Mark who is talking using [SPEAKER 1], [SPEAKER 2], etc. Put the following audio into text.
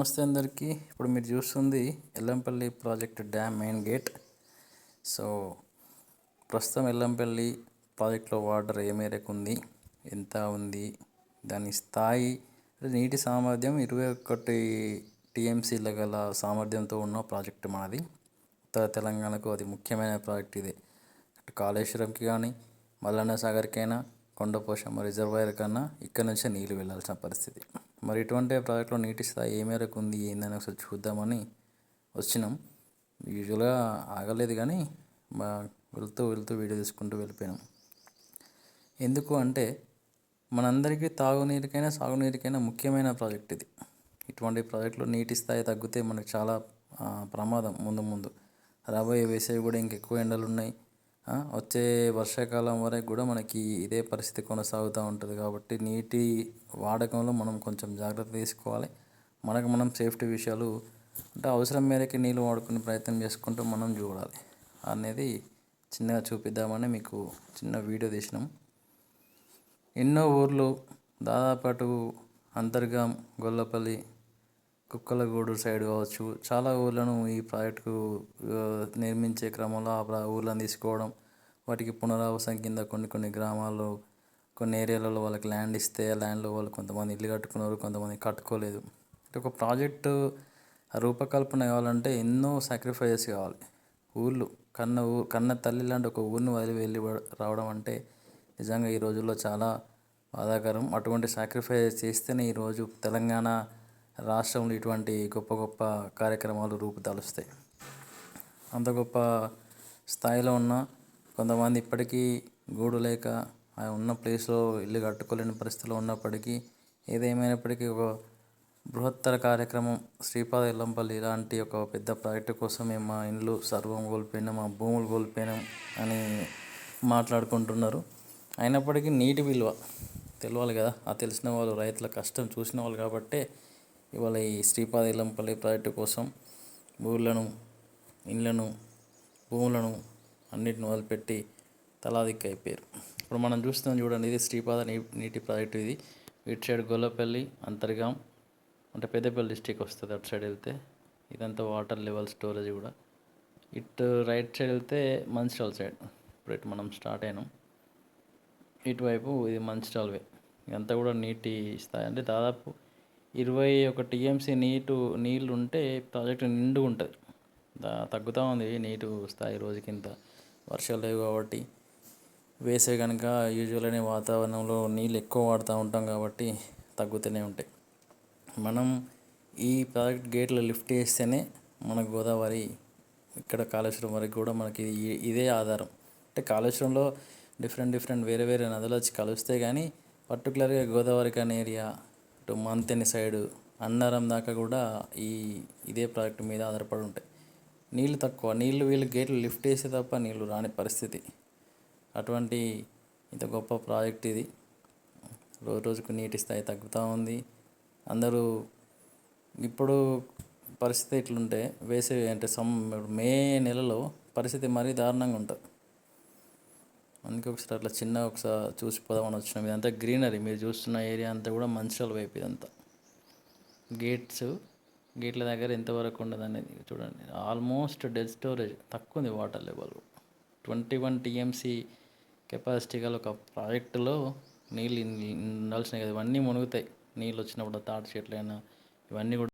[SPEAKER 1] నమస్తే అందరికీ. ఇప్పుడు మీరు చూస్తుంది Yellampalli project dam main gate. So ప్రస్తుతం ఎల్లంపల్లి ప్రాజెక్ట్లో వాటర్ ఏ మేరకు ఉంది, ఎంత ఉంది, దాని స్థాయి, నీటి సామర్థ్యం 21 టీఎంసీల గల సామర్థ్యంతో ఉన్న ప్రాజెక్టు మనది. ఉత్తర తెలంగాణకు అది ముఖ్యమైన ప్రాజెక్ట్ ఇదే. అటు కాళేశ్వరంకి కానీ, మల్లన్న సాగర్కైనా, కొండపోశమ్మ రిజర్వాయర్ కన్నా ఇక్కడ నుంచే నీళ్ళు వెళ్ళాల్సిన పరిస్థితి. మరి ఇటువంటి ప్రాజెక్టులో నీటి స్థాయి ఏ మేరకు ఉంది ఏందని ఒకసారి చూద్దామని వచ్చినాం. యూజువల్గా ఆగలేదు కానీ వెళ్తూ వీడియో తీసుకుంటూ వెళ్ళిపోయాం. ఎందుకు అంటే మనందరికీ తాగునీరుకైనా సాగునీరుకైనా ముఖ్యమైన ప్రాజెక్ట్ ఇది. ఇటువంటి ప్రాజెక్టులో నీటి స్థాయి తగ్గితే మనకు చాలా ప్రమాదం. ముందు రాబోయే వేసవి కూడా ఇంకెక్కువ ఎండలు ఉన్నాయి. వచ్చే వర్షాకాలం వరకు కూడా మనకి ఇదే పరిస్థితి కొనసాగుతూ ఉంటుంది. కాబట్టి నీటి వాడకంలో మనం కొంచెం జాగ్రత్త తీసుకోవాలి. మనం సేఫ్టీ విషయాలు అంటే అవసరం మేరకి నీళ్ళు వాడుకునే ప్రయత్నం చేసుకుంటూ మనం చూడాలి అనేది చిన్నగా చూపిద్దామని మీకు చిన్న వీడియో తీసినాం. ఎన్నో ఊర్లు దాదాపు అటు అంతర్గాం, గొల్లపల్లి, కుక్కలగూడు సైడ్ కావచ్చు, చాలా ఊర్లను ఈ ప్రాజెక్టుకు నిర్మించే క్రమంలో ఆ ఊర్లను తీసుకోవడం, వాటికి పునరావాసం కింద కొన్ని గ్రామాల్లో కొన్ని ఏరియాలలో వాళ్ళకి ల్యాండ్ ఇస్తే ఆ ల్యాండ్లో వాళ్ళు కొంతమంది ఇల్లు కట్టుకున్నారు, కొంతమంది కట్టుకోలేదు. ఒక ప్రాజెక్టు రూపకల్పన కావాలంటే ఎన్నో సాక్రిఫైజెస్ కావాలి. ఊళ్ళు కన్న తల్లి లాంటి ఒక ఊరిని వెళ్ళి రావడం అంటే నిజంగా ఈ రోజుల్లో చాలా బాధాకరం. అటువంటి సాక్రిఫైస్ చేస్తేనే ఈరోజు తెలంగాణ రాష్ట్రంలో ఇటువంటి గొప్ప కార్యక్రమాలు రూపుదాలుస్తాయి. అంత గొప్ప స్థాయిలో ఉన్న కొంతమంది ఇప్పటికీ గూడు లేక ఉన్న ప్లేస్లో ఇల్లు కట్టుకోలేని పరిస్థితిలో ఉన్నప్పటికీ, ఏదేమైనప్పటికీ ఒక బృహత్తర కార్యక్రమం శ్రీపాద ఎల్లంపల్లి ఇలాంటి ఒక పెద్ద ప్రాజెక్టు కోసం మేము మా ఇండ్లు సర్వం కోల్పోయినాం, మా భూములు కోల్పోయినాం అని మాట్లాడుకుంటున్నారు. అయినప్పటికీ నీటి విలువ తెలియాలి కదా. ఆ తెలిసిన వాళ్ళు, రైతుల కష్టం చూసిన వాళ్ళు కాబట్టే ఇవాళ ఈ శ్రీపాద ఎల్లంపల్లి ప్రాజెక్టు కోసం ఊళ్ళను, ఇండ్లను, భూములను అన్నిటిని వదిలిపెట్టి తలాదిక్కు అయిపోయారు. ఇప్పుడు మనం చూస్తున్నాం చూడండి, ఇది శ్రీపాద నీటి ప్రాజెక్టు. ఇది ఇటు సైడ్ గొల్లపల్లి, అంతర్గాం అంటే పెద్దపల్లి డిస్టిక్ వస్తుంది. అటు సైడ్ వెళ్తే ఇదంతా వాటర్ లెవెల్ స్టోరేజ్ కూడా. ఇటు రైట్ సైడ్ వెళ్తే మంచిర్యాల సైడ్. ఇప్పుడు ఇటు మనం స్టార్ట్ అయినాం. ఇటువైపు ఇది మంచిర్యాల వే. ఇదంతా కూడా నీటి స్థాయి అంటే దాదాపు 21 టీఎంసీ నీళ్ళు ఉంటే ప్రాజెక్టు నిండుగా ఉంటుంది. తగ్గుతూ ఉంది నీటి స్థాయి రోజుకింత. వర్షాలు లేవు కాబట్టి, వేసవి కనుక యూజువల్గానే వాతావరణంలో నీళ్ళు ఎక్కువ వాడుతూ ఉంటాం కాబట్టి తగ్గుతూనే ఉంటాయి. మనం ఈ ప్రాజెక్ట్ గేట్లు లిఫ్ట్ చేస్తేనే మన గోదావరి ఇక్కడ కాళేశ్వరం వరకు కూడా మనకి ఇదే ఆధారం. అంటే కాళేశ్వరంలో డిఫరెంట్ వేరే నదులు వచ్చి కలుస్తాయి కానీ పర్టికులర్గా గోదావరి కానీ ఏరియా, ఇటు మంతెని సైడు, అన్నారం దాకా కూడా ఇదే ప్రాజెక్టు మీద ఆధారపడి ఉంటాయి. నీళ్ళు తక్కువ, వీళ్ళు గేట్లు లిఫ్ట్ చేస్తే తప్ప నీళ్ళు రాని పరిస్థితి. అటువంటి ఇంత గొప్ప ప్రాజెక్ట్ ఇది. రోజుకు నీటి స్థాయి తగ్గుతూ ఉంది. అందరూ ఇప్పుడు పరిస్థితి ఇట్లుంటే వేసవి అంటే మే నెలలో పరిస్థితి మరీ దారుణంగా ఉంటుంది. అందుకే ఒకసారి అట్లా ఒకసారి చూసిపోదామని వచ్చినాం. ఇదంతా గ్రీనరీ, మీరు చూస్తున్న ఏరియా అంతా కూడా మంచిర్యాల వైపు. ఇదంతా గేట్ల దగ్గర ఎంతవరకు ఉండదు అనేది చూడండి. ఆల్మోస్ట్ డెడ్ స్టోరేజ్, తక్కువ ఉంది వాటర్ లెవెల్. 21 టీఎంసీ కెపాసిటీ గల ఒక ప్రాజెక్టులో నీళ్ళు ఉండాల్సినవి కదా, ఇవన్నీ మునుగుతాయి. నీళ్ళు వచ్చినప్పుడు తాటి చెట్లైనా ఇవన్నీ కూడా